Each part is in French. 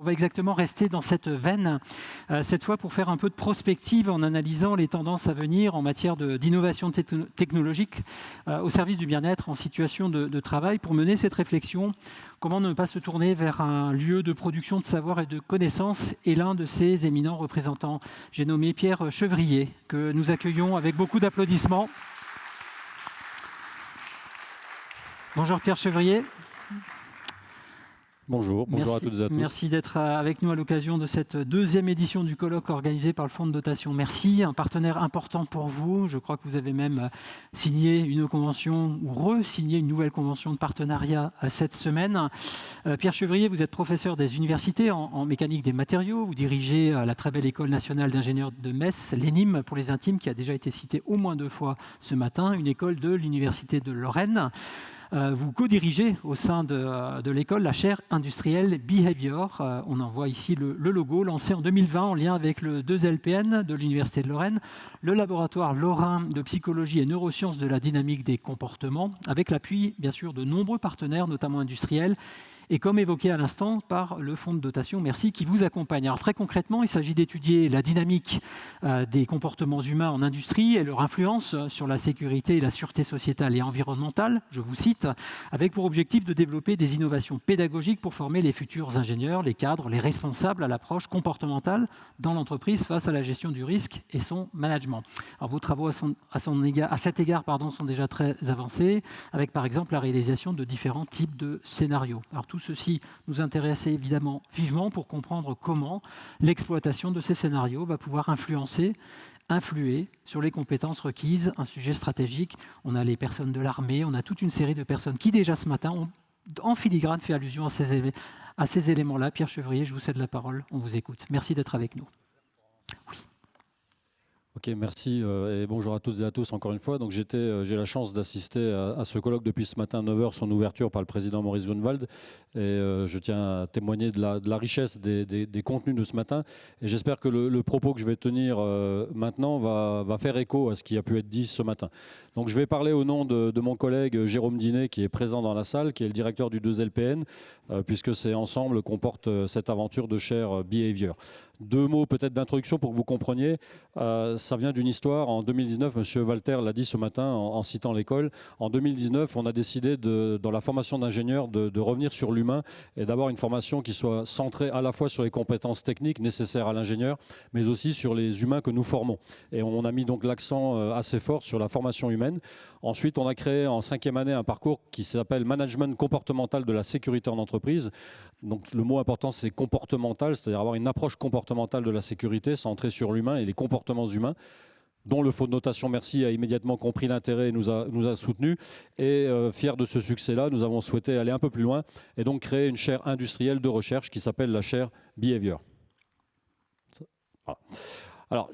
On va exactement rester dans cette veine, cette fois pour faire un peu de prospective en analysant les tendances à venir en matière d'innovation technologique au service du bien-être en situation de travail. Pour mener cette réflexion, comment ne pas se tourner vers un lieu de production de savoir et de connaissances et l'un de ses éminents représentants. J'ai nommé Pierre Chevrier, que nous accueillons avec beaucoup d'applaudissements. Bonjour Pierre Chevrier. Bonjour à toutes et à tous. Merci d'être avec nous à l'occasion de cette deuxième édition du colloque organisé par le Fonds de dotation Merci, un partenaire important pour vous. Je crois que vous avez même signé une convention ou re-signé une nouvelle convention de partenariat cette semaine. Pierre Chevrier, vous êtes professeur des universités en mécanique des matériaux. Vous dirigez la très belle École nationale d'ingénieurs de Metz, l'ENIM pour les intimes, qui a déjà été citée au moins 2 fois ce matin, une école de l'Université de Lorraine. Vous co-dirigez au sein de l'école la chaire industrielle Behavior. On en voit ici le logo lancé en 2020 en lien avec le 2LPN de l'Université de Lorraine, le laboratoire lorrain de psychologie et neurosciences de la dynamique des comportements, avec l'appui bien sûr de nombreux partenaires, notamment industriels, et comme évoqué à l'instant par le Fonds de dotation Merci qui vous accompagne. Alors très concrètement, il s'agit d'étudier la dynamique des comportements humains en industrie et leur influence sur la sécurité et la sûreté sociétale et environnementale, je vous cite, avec pour objectif de développer des innovations pédagogiques pour former les futurs ingénieurs, les cadres, les responsables à l'approche comportementale dans l'entreprise face à la gestion du risque et son management. Alors vos travaux à cet égard sont déjà très avancés, avec par exemple la réalisation de différents types de scénarios. Alors tout ceci nous intéresse évidemment vivement pour comprendre comment l'exploitation de ces scénarios va pouvoir influer sur les compétences requises, un sujet stratégique. On a les personnes de l'armée, on a toute une série de personnes qui déjà ce matin ont en filigrane fait allusion à ces éléments-là. Pierre Chevrier, je vous cède la parole, on vous écoute. Merci d'être avec nous. Oui. Ok, merci et bonjour à toutes et à tous encore une fois. Donc j'ai la chance d'assister à ce colloque depuis ce matin à 9h, son ouverture par le président Maurice Grunewald. Et je tiens à témoigner de la richesse des contenus de ce matin. Et j'espère que le propos que je vais tenir maintenant va faire écho à ce qui a pu être dit ce matin. Donc je vais parler au nom de mon collègue Jérôme Dinet, qui est présent dans la salle, qui est le directeur du 2LPN, puisque c'est ensemble qu'on porte cette aventure de chaire Behavior. 2 mots peut-être d'introduction pour que vous compreniez. Ça vient d'une histoire. En 2019, M. Walter l'a dit ce matin en citant l'école. En 2019, on a décidé, dans la formation d'ingénieur, de revenir sur l'humain et d'avoir une formation qui soit centrée à la fois sur les compétences techniques nécessaires à l'ingénieur, mais aussi sur les humains que nous formons. Et on a mis donc l'accent assez fort sur la formation humaine. Ensuite, on a créé en 5e année un parcours qui s'appelle Management comportemental de la sécurité en entreprise. Donc le mot important, c'est comportemental, c'est-à-dire avoir une approche comportementale de la sécurité centrée sur l'humain et les comportements humains, dont le Fonds de dotation Merci a immédiatement compris l'intérêt et nous a soutenus. Et fiers de ce succès-là, nous avons souhaité aller un peu plus loin et donc créer une chaire industrielle de recherche qui s'appelle la chaire Behavior. Voilà. Alors,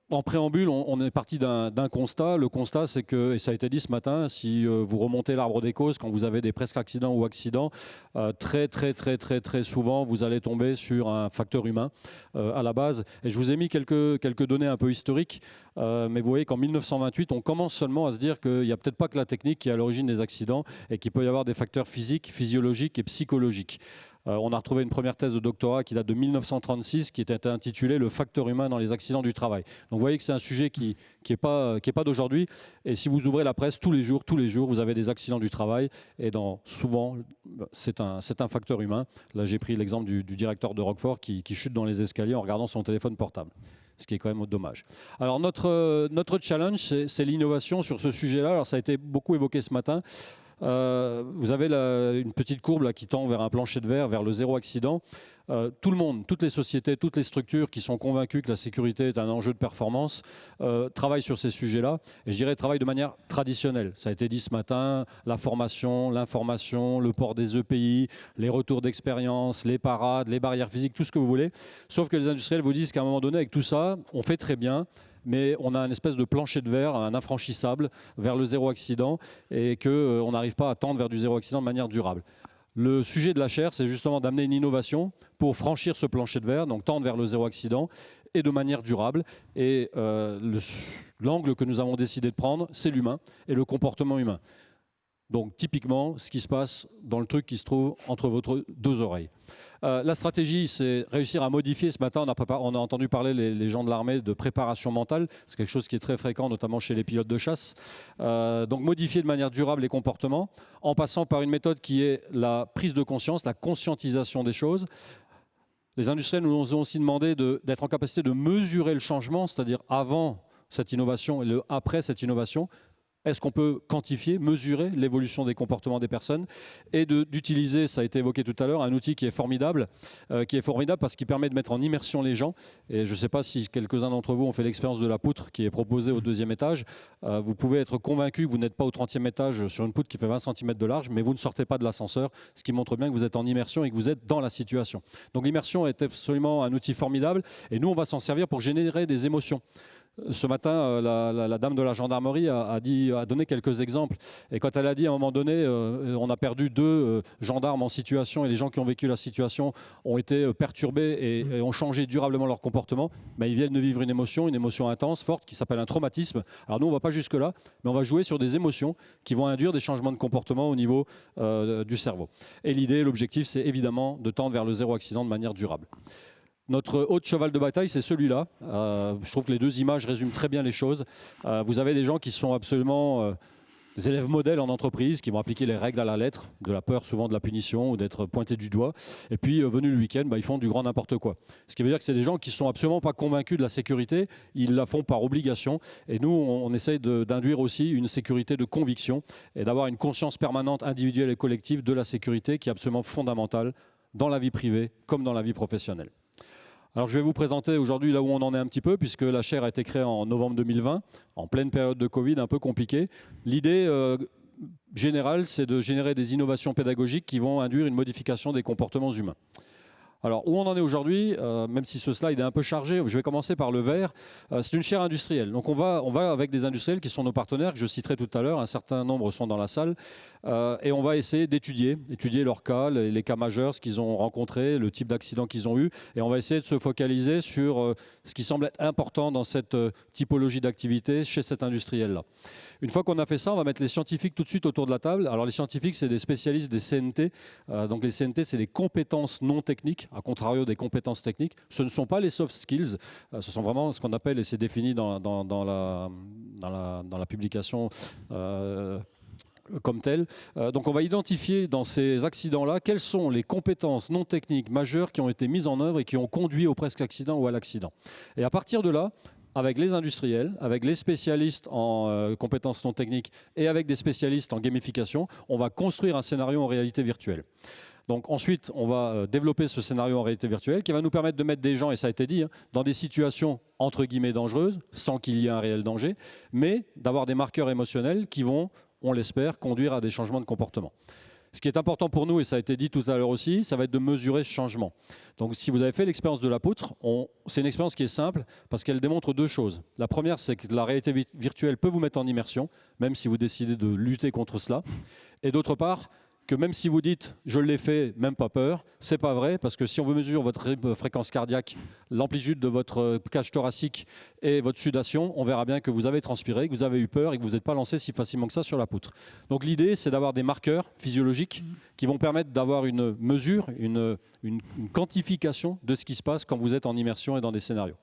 en préambule, on est parti d'un constat. Le constat, c'est que, et ça a été dit ce matin, si vous remontez l'arbre des causes, quand vous avez des presque accidents ou accidents, très souvent, vous allez tomber sur un facteur humain à la base. Et je vous ai mis quelques données un peu historiques, mais vous voyez qu'en 1928, on commence seulement à se dire qu'il n'y a peut-être pas que la technique qui est à l'origine des accidents et qu'il peut y avoir des facteurs physiques, physiologiques et psychologiques. On a retrouvé une première thèse de doctorat qui date de 1936 qui était intitulée « Le facteur humain dans les accidents du travail ». Donc vous voyez que c'est un sujet qui n'est pas d'aujourd'hui. Et si vous ouvrez la presse tous les jours, vous avez des accidents du travail. Et souvent, c'est un facteur humain. Là, j'ai pris l'exemple du directeur de Roquefort qui chute dans les escaliers en regardant son téléphone portable. Ce qui est quand même dommage. Alors notre challenge, c'est l'innovation sur ce sujet-là. Alors ça a été beaucoup évoqué ce matin. Vous avez une petite courbe là, qui tend vers un plancher de verre, vers le zéro accident. Tout le monde, toutes les sociétés, toutes les structures qui sont convaincues que la sécurité est un enjeu de performance travaillent sur ces sujets-là. Et je dirais travaillent de manière traditionnelle. Ça a été dit ce matin, la formation, l'information, le port des EPI, les retours d'expérience, les parades, les barrières physiques, tout ce que vous voulez. Sauf que les industriels vous disent qu'à un moment donné, avec tout ça, on fait très bien, mais on a une espèce de plancher de verre, un infranchissable vers le zéro accident et qu'on n'arrive pas à tendre vers du zéro accident de manière durable. Le sujet de la chaire, c'est justement d'amener une innovation pour franchir ce plancher de verre, donc tendre vers le zéro accident et de manière durable. Et l'angle que nous avons décidé de prendre, c'est l'humain et le comportement humain. Donc typiquement, ce qui se passe dans le truc qui se trouve entre vos 2 oreilles. La stratégie, c'est réussir à modifier. Ce matin, on a entendu parler, les gens de l'armée, de préparation mentale. C'est quelque chose qui est très fréquent, notamment chez les pilotes de chasse. Donc modifier de manière durable les comportements, en passant par une méthode qui est la prise de conscience, la conscientisation des choses. Les industriels nous ont aussi demandé d'être en capacité de mesurer le changement, c'est-à-dire avant cette innovation et après cette innovation. Est-ce qu'on peut quantifier, mesurer l'évolution des comportements des personnes et d'utiliser, ça a été évoqué tout à l'heure, un outil qui est formidable parce qu'il permet de mettre en immersion les gens. Et je ne sais pas si quelques-uns d'entre vous ont fait l'expérience de la poutre qui est proposée au 2e étage. Vous pouvez être convaincu que vous n'êtes pas au 30e étage sur une poutre qui fait 20 cm de large, mais vous ne sortez pas de l'ascenseur, ce qui montre bien que vous êtes en immersion et que vous êtes dans la situation. Donc l'immersion est absolument un outil formidable et nous, on va s'en servir pour générer des émotions. Ce matin, la dame de la gendarmerie a donné quelques exemples. Et quand elle a dit à un moment donné, on a perdu 2 gendarmes en situation et les gens qui ont vécu la situation ont été perturbés et ont changé durablement leur comportement, ils viennent de vivre une émotion intense, forte, qui s'appelle un traumatisme. Alors nous, on ne va pas jusque-là, mais on va jouer sur des émotions qui vont induire des changements de comportement au niveau du cerveau. Et l'idée, l'objectif, c'est évidemment de tendre vers le 0 accident de manière durable. Notre haut de cheval de bataille, c'est celui-là. Je trouve que les 2 images résument très bien les choses. Vous avez des gens qui sont absolument des élèves modèles en entreprise, qui vont appliquer les règles à la lettre, de la peur souvent de la punition ou d'être pointés du doigt. Et puis, venu le week-end, ils font du grand n'importe quoi. Ce qui veut dire que c'est des gens qui ne sont absolument pas convaincus de la sécurité. Ils la font par obligation. Et nous, on essaye d'induire aussi une sécurité de conviction et d'avoir une conscience permanente, individuelle et collective de la sécurité qui est absolument fondamentale dans la vie privée comme dans la vie professionnelle. Alors, je vais vous présenter aujourd'hui là où on en est un petit peu, puisque la chaire a été créée en novembre 2020, en pleine période de Covid, un peu compliquée. L'idée générale, c'est de générer des innovations pédagogiques qui vont induire une modification des comportements humains. Alors, où on en est aujourd'hui, même si ce slide est un peu chargé, je vais commencer par le vert. C'est une chaire industrielle. Donc, on va avec des industriels qui sont nos partenaires, que je citerai tout à l'heure. Un certain nombre sont dans la salle. Et on va essayer d'étudier leur cas, les cas majeurs, ce qu'ils ont rencontré, le type d'accident qu'ils ont eu. Et on va essayer de se focaliser sur ce qui semble être important dans cette typologie d'activité chez cet industriel-là. Une fois qu'on a fait ça, on va mettre les scientifiques tout de suite autour de la table. Alors, les scientifiques, c'est des spécialistes des CNT. Donc, les CNT, c'est les compétences non techniques, à contrario des compétences techniques. Ce ne sont pas les soft skills. Ce sont vraiment ce qu'on appelle, et c'est défini dans la publication comme tel. Donc on va identifier dans ces accidents-là quelles sont les compétences non techniques majeures qui ont été mises en œuvre et qui ont conduit au presque accident ou à l'accident. Et à partir de là, avec les industriels, avec les spécialistes en compétences non techniques et avec des spécialistes en gamification, on va construire un scénario en réalité virtuelle. Donc ensuite, on va développer ce scénario en réalité virtuelle qui va nous permettre de mettre des gens, et ça a été dit, dans des situations entre guillemets dangereuses, sans qu'il y ait un réel danger, mais d'avoir des marqueurs émotionnels qui vont, on l'espère, conduire à des changements de comportement. Ce qui est important pour nous, et ça a été dit tout à l'heure aussi, ça va être de mesurer ce changement. Donc si vous avez fait l'expérience de la poutre, c'est une expérience qui est simple parce qu'elle démontre 2 choses. La première, c'est que la réalité virtuelle peut vous mettre en immersion, même si vous décidez de lutter contre cela. Et d'autre part, que même si vous dites « je l'ai fait, même pas peur », c'est pas vrai, parce que si on veut mesurer votre fréquence cardiaque, l'amplitude de votre cage thoracique et votre sudation, on verra bien que vous avez transpiré, que vous avez eu peur et que vous n'êtes pas lancé si facilement que ça sur la poutre. Donc l'idée, c'est d'avoir des marqueurs physiologiques qui vont permettre d'avoir une mesure, une quantification de ce qui se passe quand vous êtes en immersion et dans des scénarios.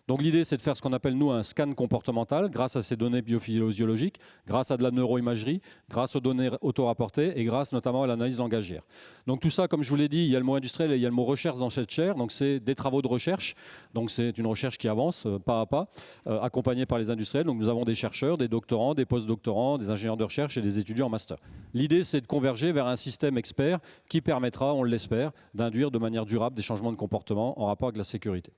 Donc l'idée, c'est de faire ce qu'on appelle, nous, un scan comportemental grâce à ces données biophysiologiques, grâce à de la neuroimagerie, grâce aux données auto-rapportées et grâce notamment à l'analyse langagière. Donc tout ça, comme je vous l'ai dit, il y a le mot industriel et il y a le mot recherche dans cette chaire. Donc c'est des travaux de recherche. Donc c'est une recherche qui avance pas à pas, accompagnée par les industriels. Donc nous avons des chercheurs, des doctorants, des post-doctorants, des ingénieurs de recherche et des étudiants en master. L'idée, c'est de converger vers un système expert qui permettra, on l'espère, d'induire de manière durable des changements de comportement en rapport avec la sécurité.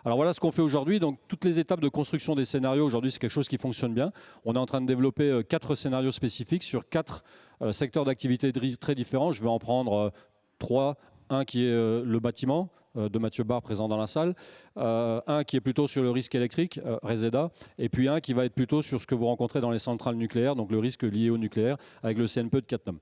Alors voilà ce qu'on fait aujourd'hui. Donc toutes les étapes de construction des scénarios, aujourd'hui, c'est quelque chose qui fonctionne bien. On est en train de développer 4 scénarios spécifiques sur 4 secteurs d'activité très différents. Je vais en prendre 3. Un qui est le bâtiment, de Mathieu Barre présent dans la salle. Un qui est plutôt sur le risque électrique, Reseda. Et puis un qui va être plutôt sur ce que vous rencontrez dans les centrales nucléaires, donc le risque lié au nucléaire, avec le CNPE de Cattenom.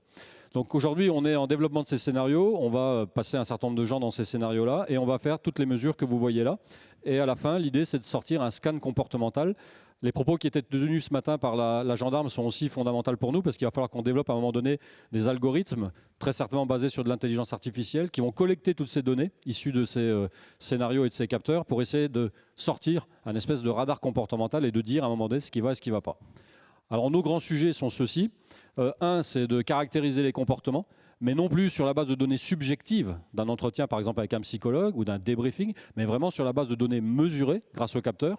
Donc aujourd'hui, on est en développement de ces scénarios. On va passer un certain nombre de gens dans ces scénarios-là et on va faire toutes les mesures que vous voyez là. Et à la fin, l'idée, c'est de sortir un scan comportemental. Les propos qui étaient tenus ce matin par la gendarme sont aussi fondamentaux pour nous parce qu'il va falloir qu'on développe à un moment donné des algorithmes très certainement basés sur de l'intelligence artificielle qui vont collecter toutes ces données issues de ces scénarios et de ces capteurs pour essayer de sortir un espèce de radar comportemental et de dire à un moment donné ce qui va et ce qui ne va pas. Alors nos grands sujets sont ceux-ci. Un, c'est de caractériser les comportements, mais non plus sur la base de données subjectives d'un entretien, par exemple avec un psychologue ou d'un débriefing, mais vraiment sur la base de données mesurées grâce au capteur,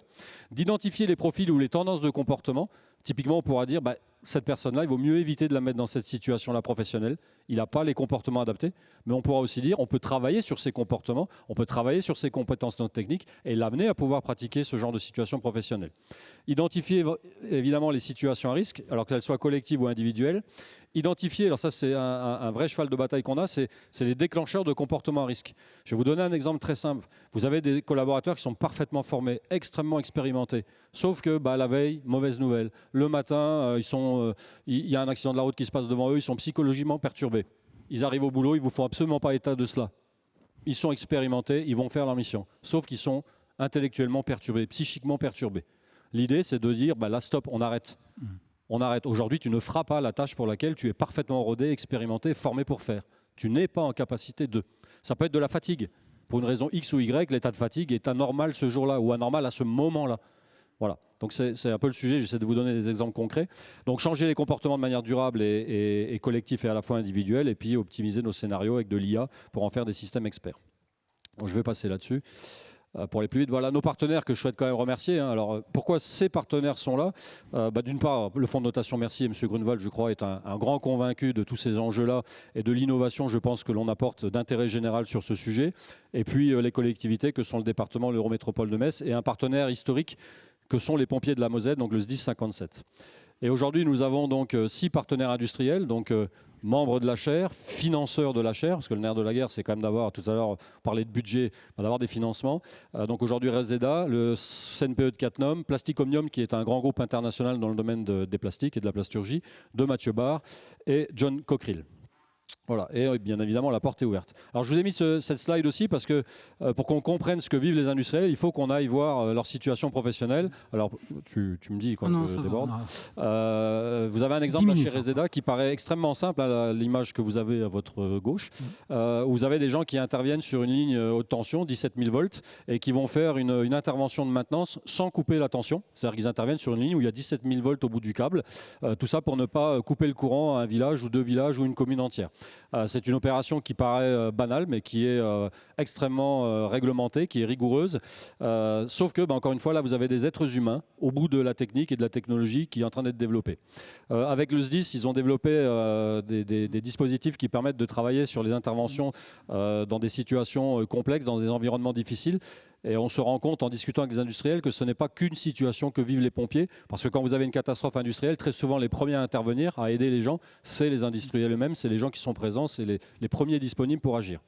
d'identifier les profils ou les tendances de comportement. Typiquement, on pourra dire, cette personne-là, il vaut mieux éviter de la mettre dans cette situation-là professionnelle. Il n'a pas les comportements adaptés, mais on pourra aussi dire, on peut travailler sur ses comportements, on peut travailler sur ses compétences non techniques et l'amener à pouvoir pratiquer ce genre de situation professionnelle. Identifier évidemment les situations à risque, alors qu'elles soient collectives ou individuelles. Identifier, alors ça c'est un vrai cheval de bataille qu'on a, c'est les déclencheurs de comportements à risque. Je vais vous donner un exemple très simple. Vous avez des collaborateurs qui sont parfaitement formés, extrêmement expérimentés, sauf que la veille, mauvaise nouvelle. Le matin, il y a un accident de la route qui se passe devant eux, ils sont psychologiquement perturbés. Ils arrivent au boulot, ils ne vous font absolument pas état de cela. Ils sont expérimentés, ils vont faire leur mission, sauf qu'ils sont intellectuellement perturbés, psychiquement perturbés. L'idée, c'est de dire, là, stop, on arrête. On arrête. Aujourd'hui, tu ne feras pas la tâche pour laquelle tu es parfaitement rodé, expérimenté, formé pour faire. Tu n'es pas en capacité de. Ça peut être de la fatigue. Pour une raison X ou Y, l'état de fatigue est anormal ce jour-là ou anormal à ce moment-là. Voilà. Donc c'est un peu le sujet. J'essaie de vous donner des exemples concrets. Donc changer les comportements de manière durable et collectif et à la fois individuelle, et puis optimiser nos scénarios avec de l'IA pour en faire des systèmes experts. Donc je vais passer là-dessus. Pour aller plus vite, voilà nos partenaires que je souhaite quand même remercier. Alors, pourquoi ces partenaires sont là? D'une part, le fonds de notation Merci et M. Grunewald, je crois, est un grand convaincu de tous ces enjeux-là et de l'innovation, je pense, que l'on apporte d'intérêt général sur ce sujet. Et puis, les collectivités que sont le département, l'Eurométropole de Metz, et un partenaire historique que sont les pompiers de la Moselle, donc le SDIS 57. Et aujourd'hui, nous avons donc 6 partenaires industriels, donc membres de la chaire, financeurs de la chaire, parce que le nerf de la guerre, c'est quand même d'avoir, tout à l'heure, parler de budget, d'avoir des financements. Donc aujourd'hui, Reseda, le CNPE de Cattenom, Plastic Omnium, qui est un grand groupe international dans le domaine des plastiques et de la plasturgie, de Mathieu Barre et John Cockerill. Voilà, et bien évidemment, la porte est ouverte. Alors, je vous ai mis cette slide aussi parce que pour qu'on comprenne ce que vivent les industriels, il faut qu'on aille voir leur situation professionnelle. Alors, tu me dis quand je déborde. Vous avez un exemple chez Reseda qui paraît extrêmement simple, à l'image que vous avez à votre gauche, où vous avez des gens qui interviennent sur une ligne haute tension, 17 000 volts, et qui vont faire une intervention de maintenance sans couper la tension. C'est-à-dire qu'ils interviennent sur une ligne où il y a 17 000 volts au bout du câble. Tout ça pour ne pas couper le courant à un village ou 2 villages ou une commune entière. C'est une opération qui paraît banale, mais qui est extrêmement réglementée, qui est rigoureuse. Sauf que, encore une fois, là, vous avez des êtres humains au bout de la technique et de la technologie qui est en train d'être développée. Avec le SDIS, ils ont développé des dispositifs qui permettent de travailler sur les interventions dans des situations complexes, dans des environnements difficiles. Et on se rend compte en discutant avec les industriels que ce n'est pas qu'une situation que vivent les pompiers, parce que quand vous avez une catastrophe industrielle, très souvent les premiers à intervenir, à aider les gens, c'est les industriels eux-mêmes, c'est les gens qui sont présents, c'est les premiers disponibles pour agir.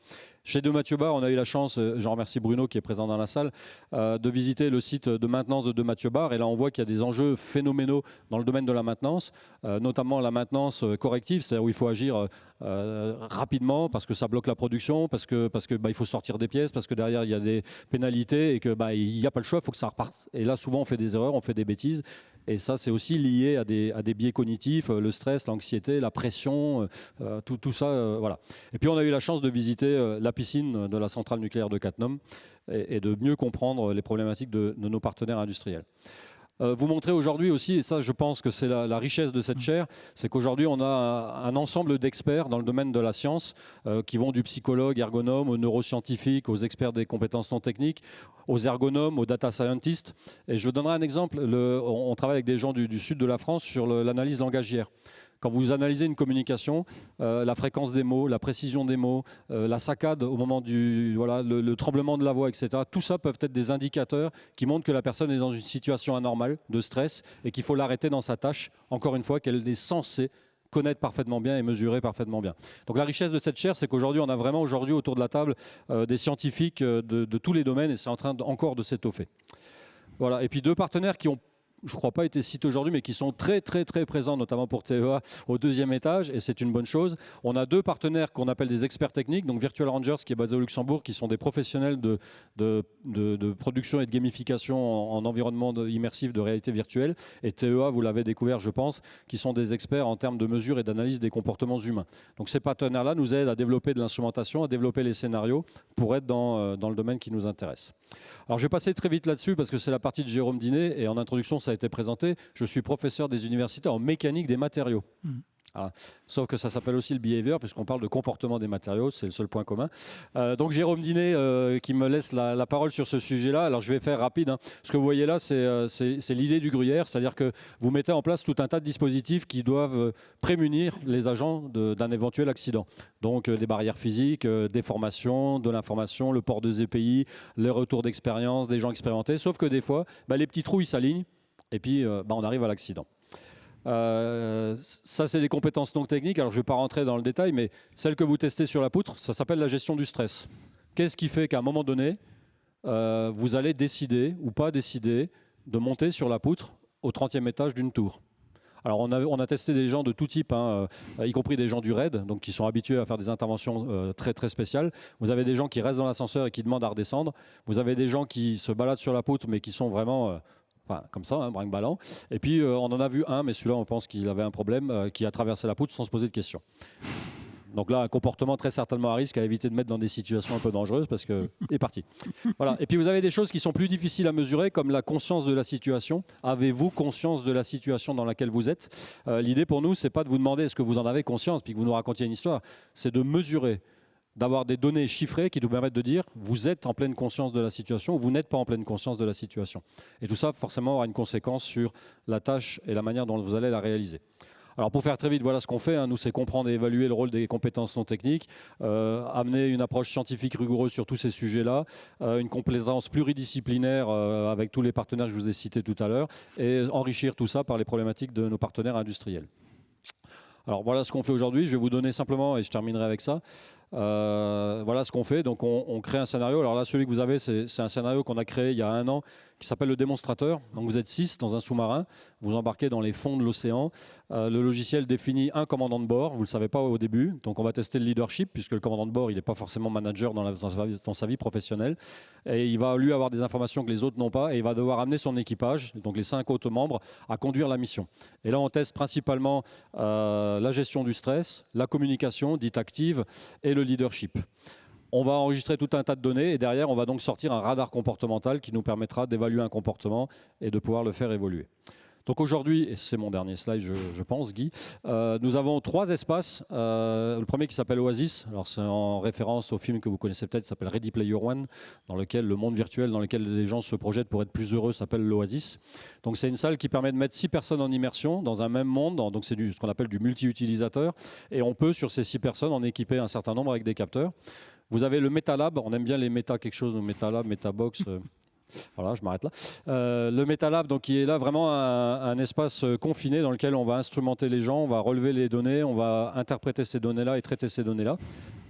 Chez De Mathieu Barre, on a eu la chance, j'en remercie Bruno qui est présent dans la salle, de visiter le site de maintenance de Mathieu Barre. Et là, on voit qu'il y a des enjeux phénoménaux dans le domaine de la maintenance, notamment la maintenance corrective, c'est-à-dire où il faut agir rapidement parce que ça bloque la production, parce que il faut sortir des pièces, parce que derrière il y a des pénalités et que il n'y a pas le choix, il faut que ça reparte. Et là, souvent, on fait des erreurs, on fait des bêtises. Et ça, c'est aussi lié à des biais cognitifs, le stress, l'anxiété, la pression, tout ça. Voilà. Et puis, on a eu la chance de visiter la piscine de la centrale nucléaire de Cattenom et de mieux comprendre les problématiques de nos partenaires industriels. Vous montrez aujourd'hui aussi, et ça je pense que c'est la richesse de cette chaire, c'est qu'aujourd'hui on a un ensemble d'experts dans le domaine de la science qui vont du psychologue, ergonome, aux neuroscientifiques, aux experts des compétences non techniques, aux ergonomes, aux data scientists. Et je vous donnerai un exemple, on travaille avec des gens du sud de la France sur l'analyse langagière. Quand vous analysez une communication, la fréquence des mots, la précision des mots, la saccade au moment le tremblement de la voix, etc. Tout ça peuvent être des indicateurs qui montrent que la personne est dans une situation anormale de stress et qu'il faut l'arrêter dans sa tâche, encore une fois, qu'elle est censée connaître parfaitement bien et mesurer parfaitement bien. Donc la richesse de cette chaire, c'est qu'aujourd'hui, on a vraiment autour de la table des scientifiques de tous les domaines et c'est en train encore de s'étoffer. Voilà. Et puis 2 partenaires qui ont je ne crois pas été cités aujourd'hui, mais qui sont très présents, notamment pour TEA, au 2e étage, et c'est une bonne chose. On a 2 partenaires qu'on appelle des experts techniques, donc Virtual Rangers, qui est basé au Luxembourg, qui sont des professionnels de production et de gamification en environnement immersif de réalité virtuelle, et TEA, vous l'avez découvert, je pense, qui sont des experts en termes de mesure et d'analyse des comportements humains. Donc ces partenaires-là nous aident à développer de l'instrumentation, à développer les scénarios pour être dans le domaine qui nous intéresse. Alors je vais passer très vite là-dessus parce que c'est la partie de Jérôme Dinet et en introduction ça a été présenté. Je suis professeur des universités en mécanique des matériaux. Voilà. Sauf que ça s'appelle aussi le behavior puisqu'on parle de comportement des matériaux, c'est le seul point commun. Donc Jérôme Dinet qui me laisse la parole sur ce sujet-là. Alors je vais faire rapide. Hein. Ce que vous voyez là, c'est l'idée du gruyère, c'est-à-dire que vous mettez en place tout un tas de dispositifs qui doivent prémunir les agents d'un éventuel accident. Donc des barrières physiques, des formations, de l'information, le port de ZPI, les retours d'expérience, des gens expérimentés. Sauf que des fois, les petits trous ils s'alignent et puis on arrive à l'accident. Ça, c'est des compétences non techniques. Alors, je ne vais pas rentrer dans le détail, mais celle que vous testez sur la poutre, ça s'appelle la gestion du stress. Qu'est-ce qui fait qu'à un moment donné, vous allez décider ou pas décider de monter sur la poutre au 30e étage d'une tour? Alors, on a testé des gens de tout type, hein, y compris des gens du RAID, donc qui sont habitués à faire des interventions très spéciales. Vous avez des gens qui restent dans l'ascenseur et qui demandent à redescendre. Vous avez des gens qui se baladent sur la poutre, mais qui sont vraiment... Enfin, comme ça, hein, brinque-ballant. Et puis, on en a vu un, mais celui-là, on pense qu'il avait un problème, qui a traversé la poutre sans se poser de questions. Donc là, un comportement très certainement à risque, à éviter de mettre dans des situations un peu dangereuses, parce qu'il est parti. Voilà. Et puis, vous avez des choses qui sont plus difficiles à mesurer, comme la conscience de la situation. Avez-vous conscience de la situation dans laquelle vous êtes? L'idée pour nous, c'est pas de vous demander est-ce que vous en avez conscience, puis que vous nous racontiez une histoire. C'est de mesurer, d'avoir des données chiffrées qui nous permettent de dire vous êtes en pleine conscience de la situation ou vous n'êtes pas en pleine conscience de la situation. Et tout ça, forcément, aura une conséquence sur la tâche et la manière dont vous allez la réaliser. Alors pour faire très vite, voilà ce qu'on fait. Hein. Nous, c'est comprendre et évaluer le rôle des compétences non techniques, amener une approche scientifique rigoureuse sur tous ces sujets-là, une compétence pluridisciplinaire avec tous les partenaires que je vous ai cités tout à l'heure, et enrichir tout ça par les problématiques de nos partenaires industriels. Alors voilà ce qu'on fait aujourd'hui. Je vais vous donner simplement, et je terminerai avec ça, voilà ce qu'on fait. Donc on crée un scénario. Alors là, celui que vous avez, c'est un scénario qu'on a créé il y a 1 an qui s'appelle le démonstrateur. Donc vous êtes 6 dans un sous-marin, vous embarquez dans les fonds de l'océan. Le logiciel définit un commandant de bord, vous ne le savez pas au début. Donc on va tester le leadership puisque le commandant de bord, il n'est pas forcément manager dans sa vie professionnelle. Et il va lui avoir des informations que les autres n'ont pas et il va devoir amener son équipage, donc les 5 autres membres, à conduire la mission. Et là, on teste principalement la gestion du stress, la communication dite active et le leadership. On va enregistrer tout un tas de données et derrière, on va donc sortir un radar comportemental qui nous permettra d'évaluer un comportement et de pouvoir le faire évoluer. Donc aujourd'hui, et c'est mon dernier slide, je pense, Guy, nous avons 3 espaces. Le premier qui s'appelle Oasis, alors c'est en référence au film que vous connaissez peut-être, qui s'appelle Ready Player One, dans lequel le monde virtuel dans lequel les gens se projettent pour être plus heureux s'appelle l'Oasis. Donc c'est une salle qui permet de mettre 6 personnes en immersion dans un même monde, donc c'est ce qu'on appelle du multi-utilisateur, et on peut sur ces 6 personnes en équiper un certain nombre avec des capteurs. Vous avez le MetaLab, on aime bien les méta quelque chose, le MetaLab, MetaBox. Voilà, je m'arrête là. Le MetaLab, donc, qui est là vraiment un espace confiné dans lequel on va instrumenter les gens, on va relever les données, on va interpréter ces données-là et traiter ces données-là.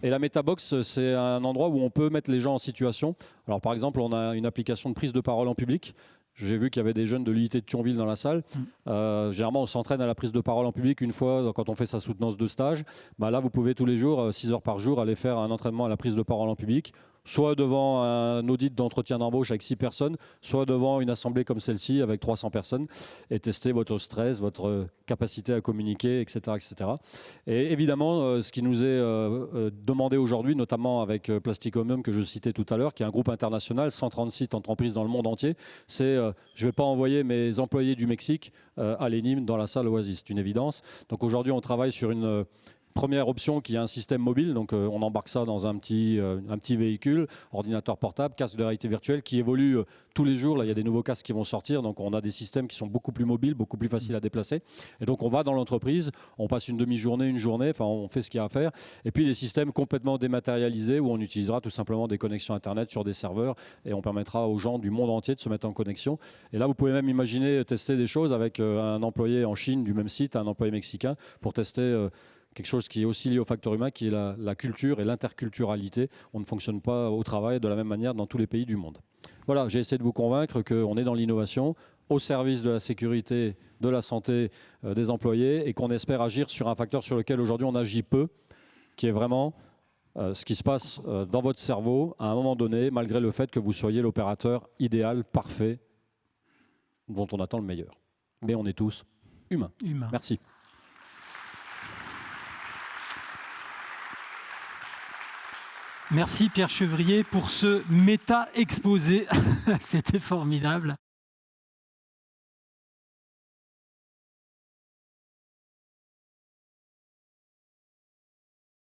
Et la MetaBox, c'est un endroit où on peut mettre les gens en situation. Alors par exemple, on a une application de prise de parole en public. J'ai vu qu'il y avait des jeunes de l'UIT de Thionville dans la salle. Généralement, on s'entraîne à la prise de parole en public une fois quand on fait sa soutenance de stage. Là, vous pouvez tous les jours, 6 heures par jour, aller faire un entraînement à la prise de parole en public, soit devant un audit d'entretien d'embauche avec 6 personnes, soit devant une assemblée comme celle-ci avec 300 personnes, et tester votre stress, votre capacité à communiquer, etc. etc. Et évidemment, ce qui nous est demandé aujourd'hui, notamment avec Plastic Omnium que je citais tout à l'heure, qui est un groupe international, 130 sites entreprises dans le monde entier, c'est je ne vais pas envoyer mes employés du Mexique à l'ENIM dans la salle Oasis, c'est une évidence. Donc aujourd'hui, on travaille sur une première option qui est un système mobile, donc on embarque ça dans un petit véhicule, ordinateur portable, casque de réalité virtuelle qui évolue tous les jours. Là, il y a des nouveaux casques qui vont sortir, donc on a des systèmes qui sont beaucoup plus mobiles, beaucoup plus faciles à déplacer. Et donc on va dans l'entreprise, on passe une demi-journée, une journée, enfin on fait ce qu'il y a à faire. Et puis des systèmes complètement dématérialisés où on utilisera tout simplement des connexions Internet sur des serveurs et on permettra aux gens du monde entier de se mettre en connexion. Et là, vous pouvez même imaginer tester des choses avec un employé en Chine du même site, un employé mexicain, pour tester quelque chose qui est aussi lié au facteur humain, qui est la culture et l'interculturalité. On ne fonctionne pas au travail de la même manière dans tous les pays du monde. Voilà, j'ai essayé de vous convaincre qu'on est dans l'innovation, au service de la sécurité, de la santé des employés et qu'on espère agir sur un facteur sur lequel aujourd'hui on agit peu, qui est vraiment ce qui se passe dans votre cerveau à un moment donné, malgré le fait que vous soyez l'opérateur idéal, parfait, dont on attend le meilleur. Mais on est tous humains. Merci. Merci Pierre Chevrier pour ce méta-exposé. C'était formidable.